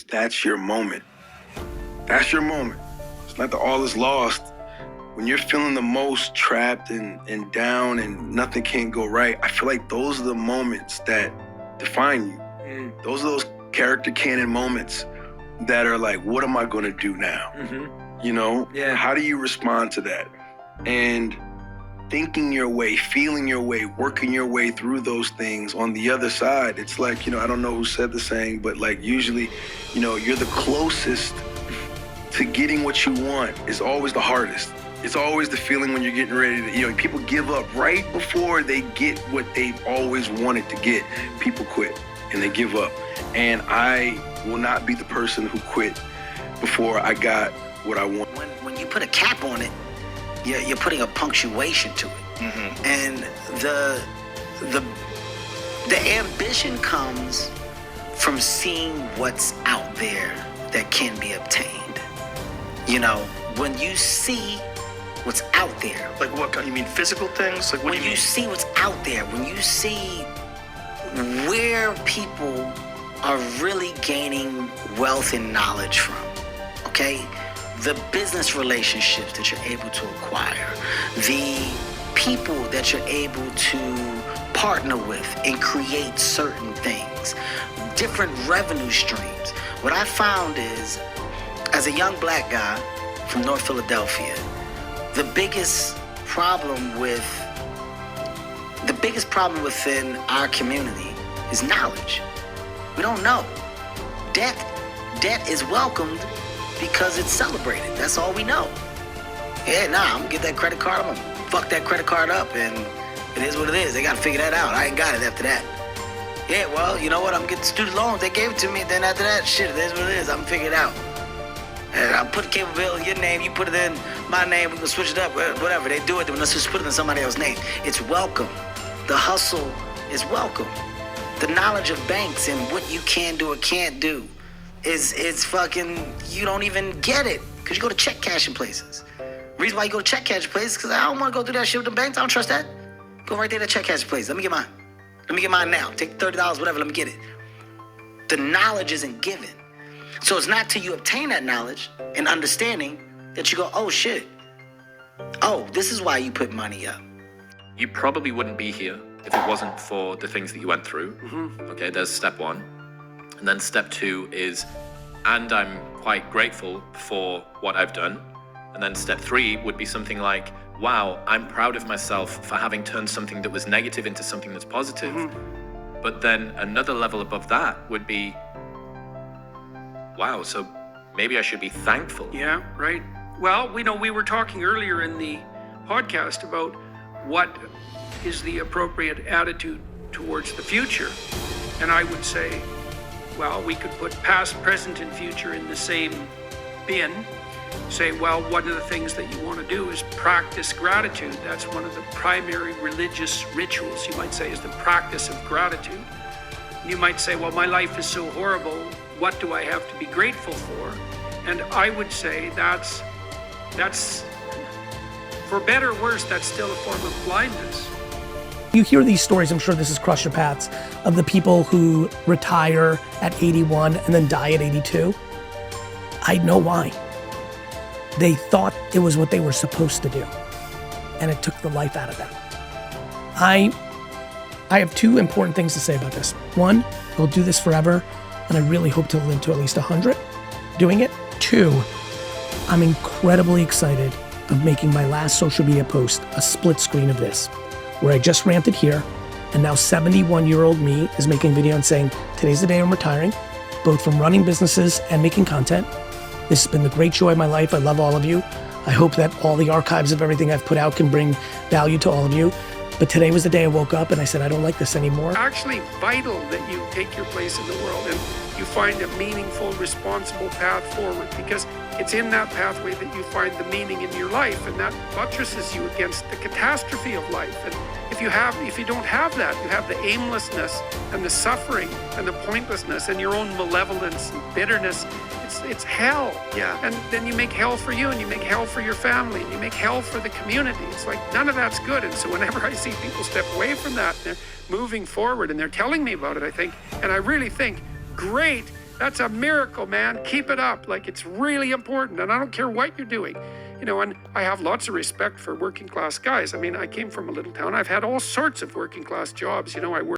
That's your moment. That's your moment. It's not that all is lost. When you're feeling the most trapped and down and nothing can go right, I feel like those are the moments that define you. Those are those character canon moments that are like, what am I gonna do now? You know? Yeah. How do you respond to that? And thinking your way, feeling your way, working your way through those things on the other side, it's like, I don't know who said the saying, but like usually, you're the closest to getting what you want is always the hardest. It's always the feeling when you're getting ready to, people give up right before they get what they've always wanted to get. People quit and they give up. And I will not be the person who quit before I got what I want. When you put a cap on it, you're putting a punctuation to it. And the ambition comes from seeing what's out there that can be obtained. When you see what's out there. Like what? You mean physical things? Like what when do you mean? See what's out there, when you see where people are really gaining wealth and knowledge from, okay? The business relationships that you're able to acquire, the people that you're able to partner with and create certain things, different revenue streams. What I found is, as a young black guy from North Philadelphia, the biggest problem within our community is knowledge. We don't know. Debt is welcomed because it's celebrated. That's all we know. I'm gonna get that credit card, I'm gonna fuck that credit card up, and it is what it is. They gotta figure that out. I ain't got it after that. Yeah, well, you know what? I'm getting student loans. They gave it to me. Then after that, shit, it is what it is. I'm gonna figure it out. And I'll put the capability in your name. You put it in my name. We can switch it up. Whatever. They do it. Then let's just put it in somebody else's name. It's welcome. The hustle is welcome. The knowledge of banks and what you can do or can't do is fucking, you don't even get it because you go to check cashing places. The reason why you go to check cashing places is because I don't want to go through that shit with the banks. I don't trust that. Go right there to check cashing place. Let me get mine. Let me get mine now. Take $30, whatever. Let me get it. The knowledge isn't given. So it's not till you obtain that knowledge and understanding that you go, oh shit. Oh, this is why you put money up. You probably wouldn't be here if it wasn't for the things that you went through. Okay, there's step one. And then step two is, and I'm quite grateful for what I've done. And then step three would be something like, wow, I'm proud of myself for having turned something that was negative into something that's positive. But then another level above that would be, wow, so maybe I should be thankful. Yeah, right. Well, we were talking earlier in the podcast about what is the appropriate attitude towards the future. And I would say, well, we could put past, present, and future in the same bin. Say, well, one of the things that you want to do is practice gratitude. That's one of the primary religious rituals, you might say, is the practice of gratitude. You might say, well, my life is so horrible. What do I have to be grateful for? And I would say that's for better or worse, that's still a form of blindness. You hear these stories, I'm sure this has crossed your paths, of the people who retire at 81 and then die at 82. I know why. They thought it was what they were supposed to do, and it took the life out of them. I have two important things to say about this. One, we'll do this forever, and I really hope to live to at least 100 doing it. Two, I'm incredibly excited of making my last social media post a split screen of this, where I just ranted here, and now 71-year-old me is making a video and saying, today's the day I'm retiring, both from running businesses and making content. This has been the great joy of my life. I love all of you. I hope that all the archives of everything I've put out can bring value to all of you. But today was the day I woke up and I said, I don't like this anymore. Actually vital that you take your place in the world and you find a meaningful, responsible path forward, because it's in that pathway that you find the meaning in your life, and that buttresses you against the catastrophe of life. And if you don't have that, you have the aimlessness and the suffering and the pointlessness and your own malevolence and bitterness. It's hell. Yeah. And then you make hell for you, and you make hell for your family, and you make hell for the community. It's like none of that's good. And so whenever I see people step away from that, they're moving forward and they're telling me about it, I think, and I really think, great, That's a miracle, man. Keep it up. Like, it's really important. And I don't care what you're doing. You know, and I have lots of respect for working class guys. I mean, I came from a little town. I've had all sorts of working class jobs. You know, I worked